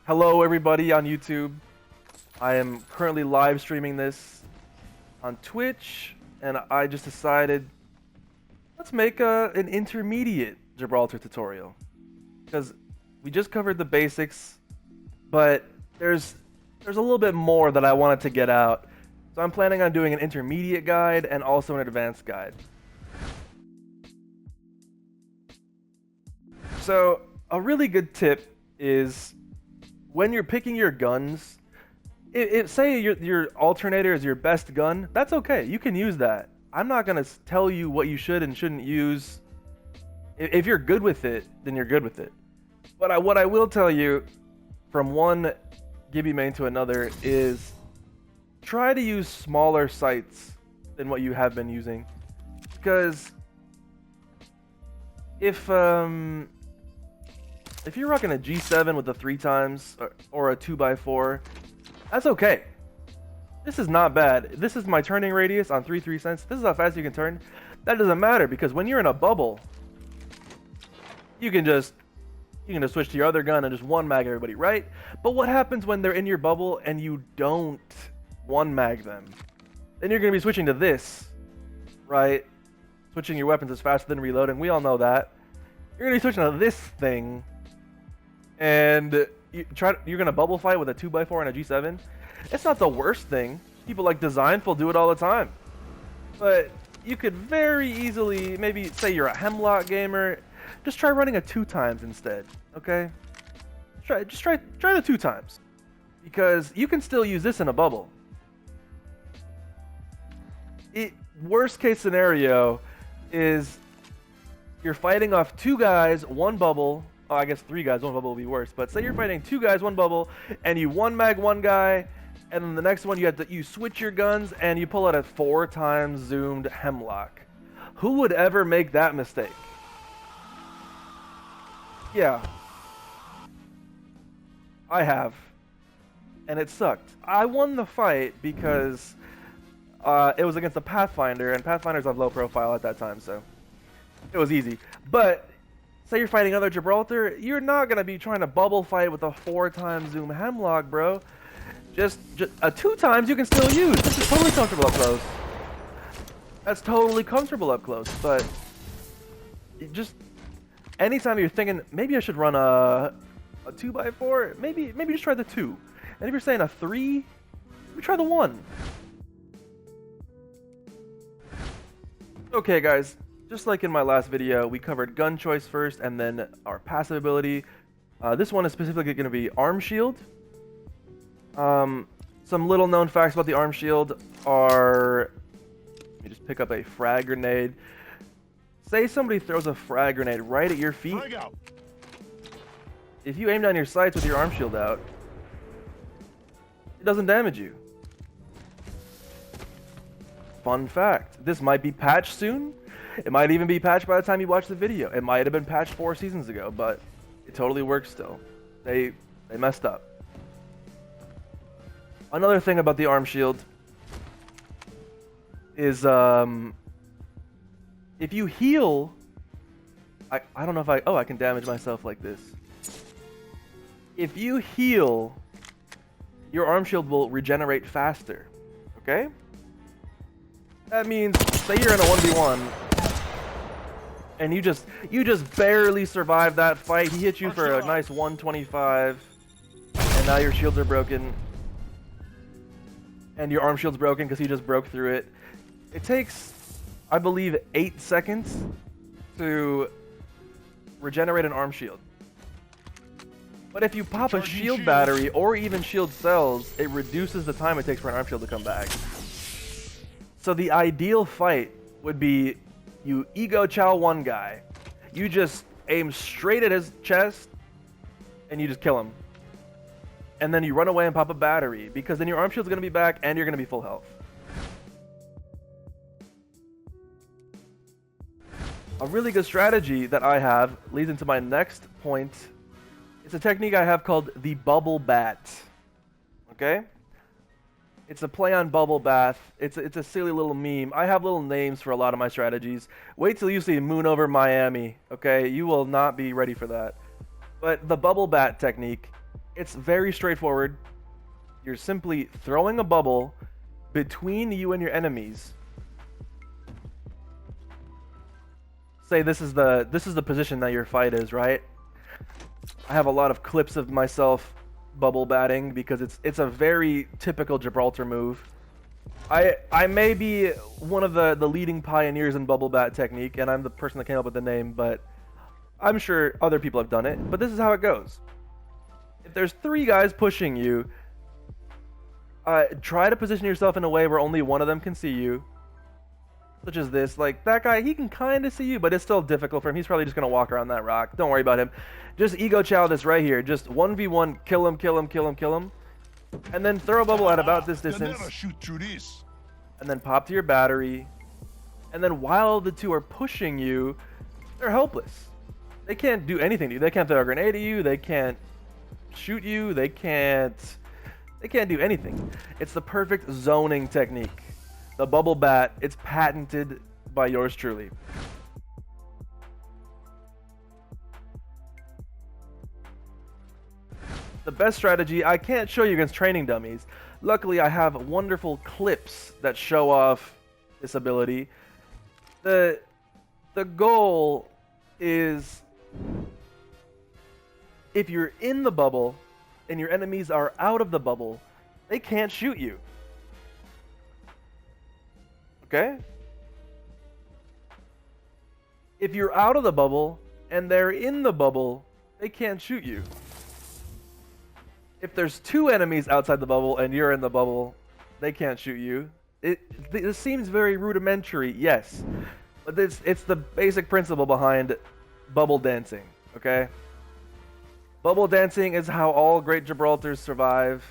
Hello everybody on YouTube. I am currently live streaming this on Twitch, and I just decided let's make an intermediate Gibraltar tutorial. Because we just covered the basics, but there's a little bit more that I wanted to get out. So I'm planning on doing an intermediate guide and also an advanced guide. So a really good tip is when you're picking your guns, say your alternator is your best gun, that's okay. You can use that. I'm not gonna tell you what you should and shouldn't use. If you're good with it, then you're good with it. But what I will tell you, from one Gibby main to another, is try to use smaller sights than what you have been using, because if you're rocking a G7 with a 3x or a 2x4, that's okay. This is not bad. This is my turning radius on 3 cents. This is how fast you can turn. That doesn't matter, because when you're in a bubble, you can just switch to your other gun and just one mag everybody, right? But what happens when they're in your bubble and you don't one mag them? Then you're gonna be switching to this, right? Switching your weapons is faster than reloading. We all know that. You're gonna be switching to this thing, and you're gonna bubble fight with a 2x4 and a G7. It's not the worst thing. People like Designful do it all the time. But you could very easily, maybe say you're a Hemlock gamer, just try running a 2x instead, okay? Just try the 2x, because you can still use this in a bubble. Worst case scenario is you're fighting off 2 guys, 1 bubble. Oh, I guess 3 guys, 1 bubble will be worse. But say you're fighting 2 guys, 1 bubble, and you one mag 1 guy, and then the next one you switch your guns and you pull out a 4x zoomed Hemlock. Who would ever make that mistake? Yeah, I have, and it sucked. I won the fight because it was against a Pathfinder, and Pathfinders have low profile at that time, so it was easy. But say you're fighting other Gibraltar, you're not gonna be trying to bubble fight with a 4x zoom Hemlock, bro. Just a 2x you can still use. This is totally comfortable up close. That's totally comfortable up close, but just anytime you're thinking maybe I should run a 2x4, maybe just try the 2. And if you're saying a 3, maybe try the 1. Okay, guys. Just like in my last video, we covered gun choice first and then our passive ability. This one is specifically going to be arm shield. Some little known facts about the arm shield are, let me just pick up a frag grenade. Say somebody throws a frag grenade right at your feet. If you aim down your sights with your arm shield out, it doesn't damage you. Fun fact, this might be patched soon. It might even be patched by the time you watch the video. It might have been patched 4 seasons ago, but it totally works still. They messed up. Another thing about the arm shield is if you heal, I don't know if I can damage myself like this. If you heal, your arm shield will regenerate faster, okay? That means, say you're in a 1v1, and you just barely survived that fight. He hit you for a nice 125, and now your shields are broken, and your arm shield's broken because he just broke through it. It takes, I believe, 8 seconds to regenerate an arm shield. But if you pop a shield battery or even shield cells, it reduces the time it takes for an arm shield to come back. So the ideal fight would be you ego chow one guy, you just aim straight at his chest, and you just kill him. And then you run away and pop a battery, because then your arm shield's going to be back and you're going to be full health. A really good strategy that I have leads into my next point. It's a technique I have called the bubble bat. Okay? It's a play on bubble bath. It's a silly little meme. I have little names for a lot of my strategies. Wait till you see Moon over Miami, okay? You will not be ready for that. But the bubble bat technique It's very straightforward. You're simply throwing a bubble between you and your enemies. Say this is the position that your fight is, right? I have a lot of clips of myself bubble batting because it's a very typical Gibraltar move. I may be one of the leading pioneers in bubble bat technique, and I'm the person that came up with the name, but I'm sure other people have done it. But this is how it goes. If there's 3 guys pushing you, try to position yourself in a way where only one of them can see you. Such as this, like that guy, he can kind of see you, but it's still difficult for him. He's probably just gonna walk around that rock. Don't worry about him. Just ego chow this right here. Just 1v1, kill him, kill him, kill him, kill him. And then throw a bubble at about this distance. Never shoot through this. And then pop to your battery. And then while the 2 are pushing you, they're helpless. They can't do anything to you. They can't throw a grenade at you. They can't shoot you. They can't do anything. It's the perfect zoning technique. The bubble bat, it's patented by yours truly. The best strategy, I can't show you against training dummies. Luckily, I have wonderful clips that show off this ability. The goal is, if you're in the bubble and your enemies are out of the bubble, they can't shoot you. Okay? If you're out of the bubble and they're in the bubble, they can't shoot you. If there's 2 enemies outside the bubble and you're in the bubble, they can't shoot you. It seems very rudimentary, yes, but it's the basic principle behind bubble dancing, okay? Bubble dancing is how all great Gibraltars survive.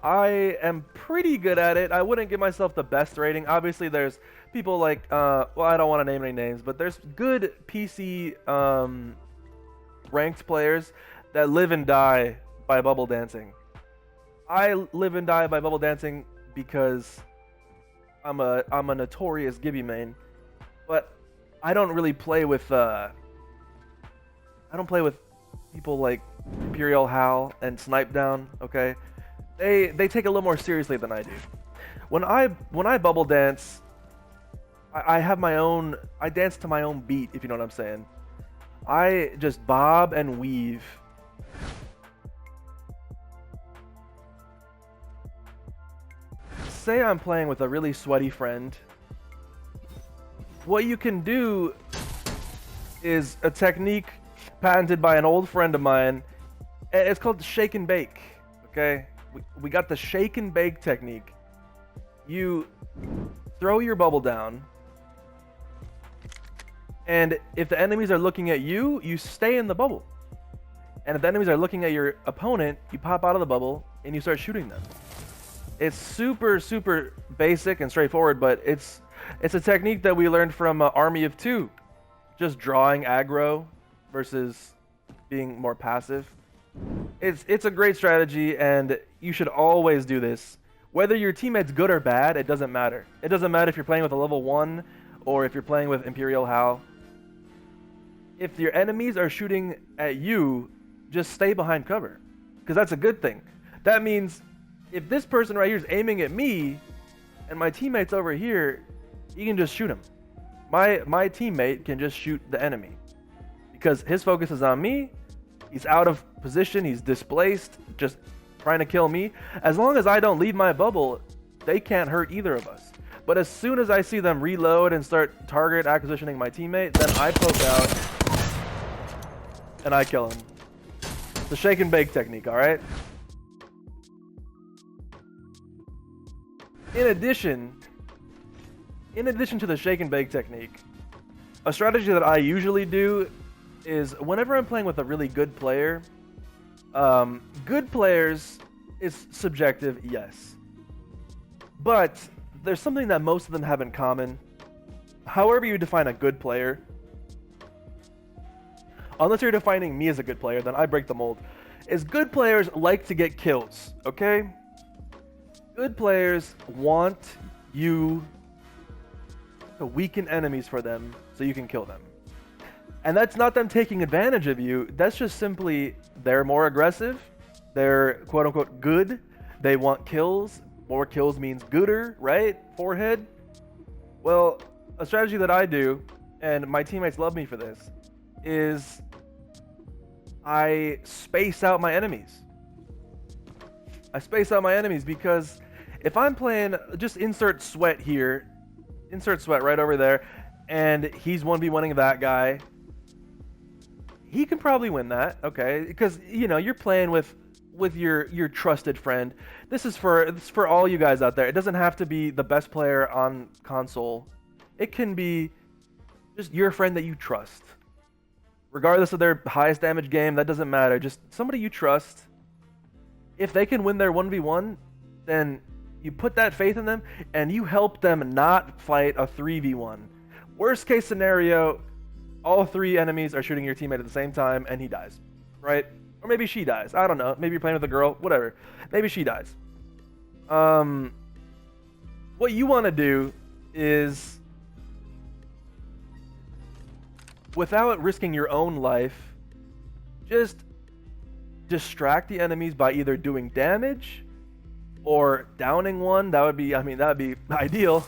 I am pretty good at it. I wouldn't give myself the best rating. Obviously, there's people like, well, I don't want to name any names, but there's good PC ranked players that live and die by bubble dancing. I live and die by bubble dancing because I'm a notorious Gibby main, but I don't really play with I don't play with people like Imperial Hal and Snipe Down. Okay, they take it a little more seriously than I do. When I bubble dance, I have my own. I dance to my own beat, if you know what I'm saying. I just bob and weave. Say I'm playing with a really sweaty friend. What you can do is a technique patented by an old friend of mine. It's called shake and bake. Okay, we got the shake and bake technique. You throw your bubble down, and if the enemies are looking at you, you stay in the bubble. And if the enemies are looking at your opponent, you pop out of the bubble and you start shooting them. It's super basic and straightforward, but it's a technique that we learned from Army of Two, just drawing aggro versus being more passive. It's a great strategy, and you should always do this. Whether your teammate's good or bad, it doesn't matter. It doesn't matter if you're playing with a level 1 or if you're playing with Imperial Hal. If your enemies are shooting at you, just stay behind cover, because that's a good thing. That means if this person right here is aiming at me and my teammate's over here, you can just shoot him. My teammate can just shoot the enemy because his focus is on me. He's out of position, he's displaced, just trying to kill me. As long as I don't leave my bubble, they can't hurt either of us. But as soon as I see them reload and start target acquisitioning my teammate, then I poke out and I kill him. The shake and bake technique, alright? In addition to the shake and bake technique, a strategy that I usually do is whenever I'm playing with a really good player, good players is subjective, yes. But there's something that most of them have in common. However you define a good player, unless you're defining me as a good player, then I break the mold, is good players like to get kills, okay? Good players want you to weaken enemies for them so you can kill them. And that's not them taking advantage of you, that's just simply they're more aggressive, They're quote unquote good. They want kills. More kills means gooder, right? Forehead. Well, a strategy that I do, and my teammates love me for this, is I space out my enemies. I space out my enemies because if I'm playing, just insert sweat here, insert sweat right over there, and he's 1v1ing that guy, he can probably win that, okay? Because, you know, you're playing with your trusted friend. This is for all you guys out there. It doesn't have to be the best player on console. It can be just your friend that you trust. Regardless of their highest damage game, that doesn't matter. Just somebody you trust. If they can win their 1v1, then you put that faith in them and you help them not fight a 3v1. Worst case scenario, all three enemies are shooting your teammate at the same time and he dies, right? Or maybe she dies. I don't know. Maybe you're playing with a girl, whatever. Maybe she dies. What you want to do is, without risking your own life, just distract the enemies by either doing damage or downing one. That would be, I mean, that would be ideal.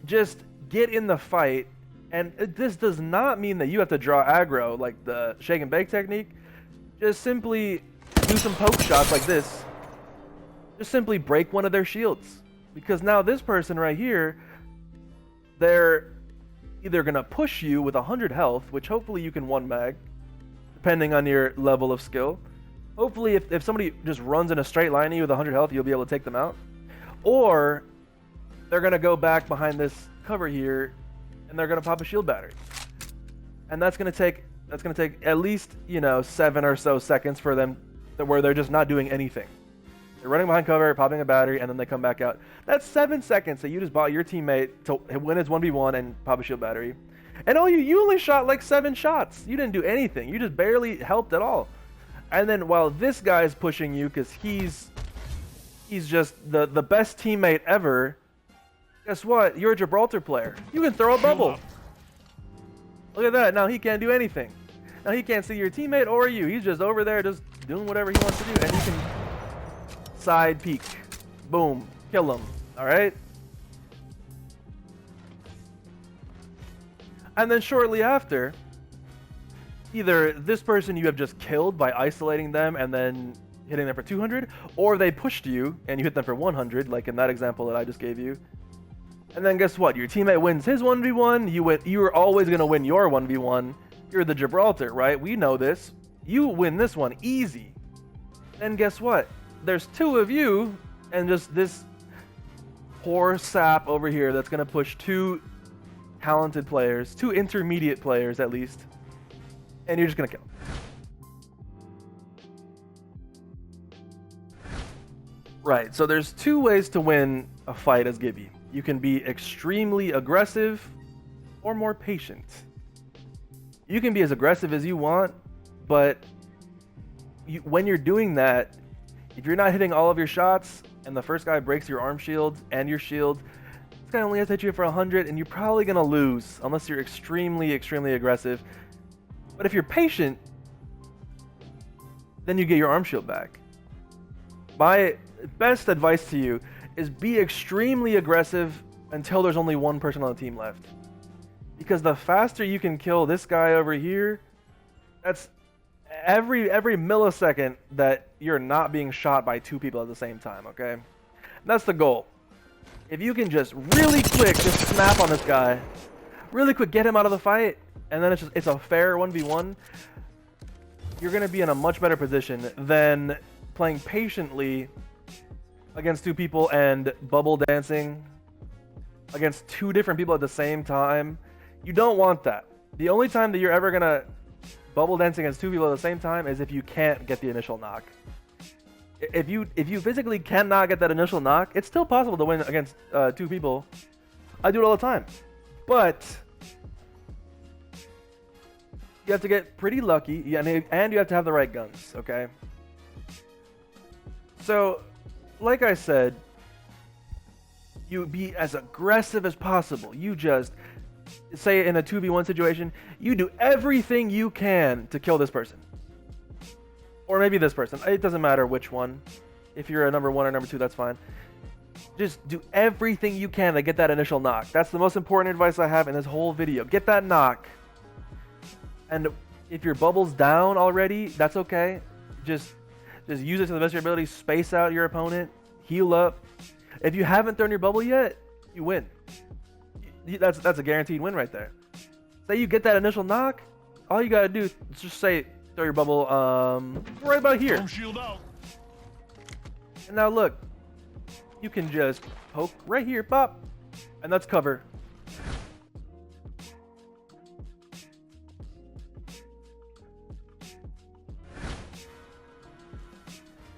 Just get in the fight. And this does not mean that you have to draw aggro like the shake and bake technique. Just simply do some poke shots like this. Just simply break one of their shields. Because now this person right here, they're either going to push you with 100 health, which hopefully you can one mag, depending on your level of skill. Hopefully if somebody just runs in a straight line at you with 100 health, you'll be able to take them out. Or they're going to go back behind this cover here and they're going to pop a shield battery. And that's going to take at least, you know, 7 or so seconds for them where they're just not doing anything. They're running behind cover, popping a battery, and then they come back out. That's 7 seconds that you just bought your teammate to win his 1v1 and pop a shield battery. And you only shot like 7 shots. You didn't do anything. You just barely helped at all. And then while this guy's pushing you because he's just the best teammate ever, guess what? You're a Gibraltar player. You can throw a bubble. Look at that. Now he can't do anything. Now he can't see your teammate or you. He's just over there just doing whatever he wants to do. And he can side peek. Boom. Kill him. Alright? And then shortly after, either this person you have just killed by isolating them and then hitting them for 200, or they pushed you and you hit them for 100, like in that example that I just gave you. And then guess what? Your teammate wins his 1v1. You were always going to win your 1v1. You're the Gibraltar, right? We know this. You win this one easy. And guess what? There's 2 of you and just this poor sap over here that's going to push 2 talented players, 2 intermediate players at least. And you're just going to kill them. Right, so there's 2 ways to win a fight as Gibby. You can be extremely aggressive or more patient. You can be as aggressive as you want, but when you're doing that, if you're not hitting all of your shots and the first guy breaks your arm shield and your shield, this guy only has to hit you for 100 and you're probably going to lose unless you're extremely, extremely aggressive. But if you're patient, then you get your arm shield back. My best advice to you is be extremely aggressive until there's only 1 person on the team left. Because the faster you can kill this guy over here, that's every millisecond that you're not being shot by 2 people at the same time, okay? That's the goal. If you can just really quick just snap on this guy, really quick get him out of the fight, and then it's a fair 1v1, you're going to be in a much better position than playing patiently against 2 people and bubble dancing against 2 different people at the same time. You don't want that. The only time that you're ever gonna bubble dance against 2 people at the same time is if you can't get the initial knock. If you physically cannot get that initial knock, it's still possible to win against 2 people. I do it all the time. But you have to get pretty lucky, and you have to have the right guns, okay? So, like I said, you be as aggressive as possible. You just, say in a 2v1 situation, you do everything you can to kill this person. Or maybe this person. It doesn't matter which one. If you're a number 1 or number 2, that's fine. Just do everything you can to get that initial knock. That's the most important advice I have in this whole video. Get that knock. And if your bubble's down already, that's okay. Just use it to the best of your ability. Space out your opponent. Heal up. If you haven't thrown your bubble yet, you win. That's a guaranteed win right there. Say you get that initial knock, all you gotta do is just say throw your bubble right about here. Shield out. And now look, you can just poke right here, pop, and that's cover.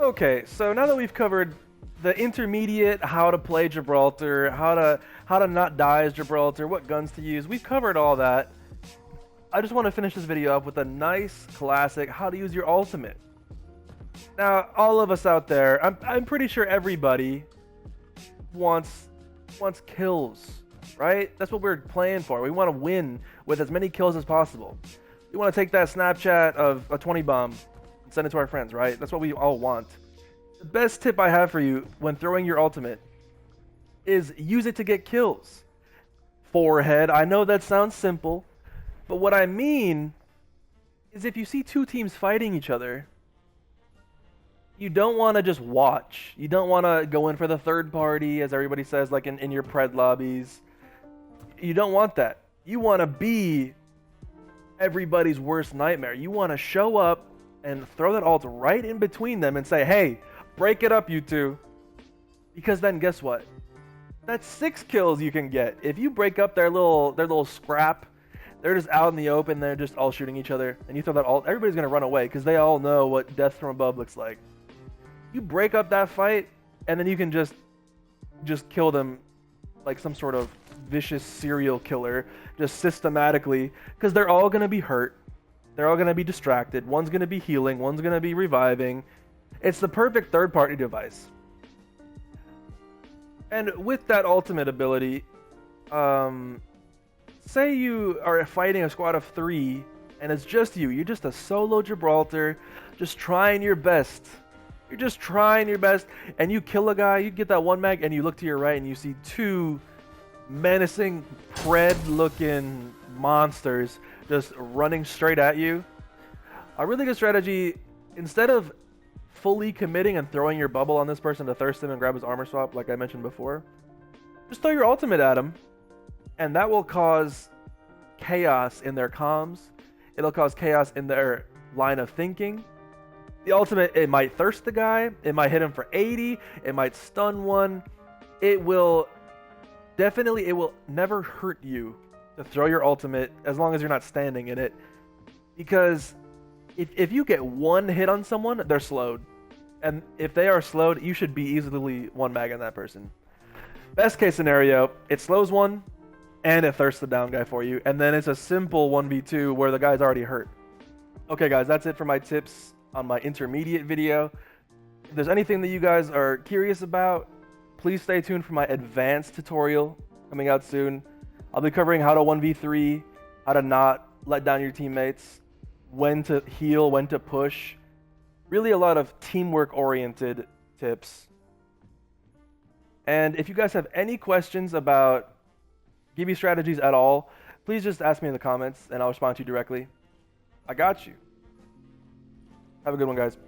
Okay, so now that we've covered the intermediate, how to play Gibraltar, how to not die as Gibraltar, what guns to use, we've covered all that. I just want to finish this video up with a nice classic, how to use your ultimate. Now, all of us out there, I'm pretty sure everybody wants kills, right? That's what we're playing for. We want to win with as many kills as possible. We want to take that Snapchat of a 20 bomb and send it to our friends, right? That's what we all want. The best tip I have for you when throwing your ultimate is use it to get kills. Forehead, I know that sounds simple, but what I mean is if you see two teams fighting each other, you don't want to just watch. You don't want to go in for the third party, as everybody says, like in your pred lobbies. You don't want that. You want to be everybody's worst nightmare. You want to show up and throw that ult right in between them and say, hey, break it up, you two. Because then guess what? That's 6 kills you can get. If you break up their little scrap, they're just out in the open, they're just all shooting each other, and you throw that ult, everybody's going to run away because they all know what death from above looks like. You break up that fight, and then you can just kill them like some sort of vicious serial killer, just systematically, because they're all going to be hurt. They're all going to be distracted. One's going to be healing. One's going to be reviving. It's the perfect third-party device. And with that ultimate ability, say you are fighting a squad of 3, and it's just you. You're just a solo Gibraltar, just trying your best. You're just trying your best, and you kill a guy, you get that 1 mag, and you look to your right, and you see 2 menacing, pred-looking monsters just running straight at you. A really good strategy, instead of fully committing and throwing your bubble on this person to thirst him and grab his armor swap, like I mentioned before, just throw your ultimate at him, and that will cause chaos in their comms. It'll cause chaos in their line of thinking. The ultimate, it might thirst the guy, it might hit him for 80, it might stun one. It will never hurt you to throw your ultimate as long as you're not standing in it. Because if you get 1 hit on someone, they're slowed. And if they are slowed, you should be easily 1 mag on that person. Best case scenario, it slows one, and it thirsts the down guy for you. And then it's a simple 1v2 where the guy's already hurt. Okay guys, that's it for my tips on my intermediate video. If there's anything that you guys are curious about, please stay tuned for my advanced tutorial coming out soon. I'll be covering how to 1v3, how to not let down your teammates, when to heal, when to push. Really a lot of teamwork oriented tips. And if you guys have any questions about gibby strategies at all, please just ask me in the comments and I'll respond to you directly. I got you. Have a good one, guys.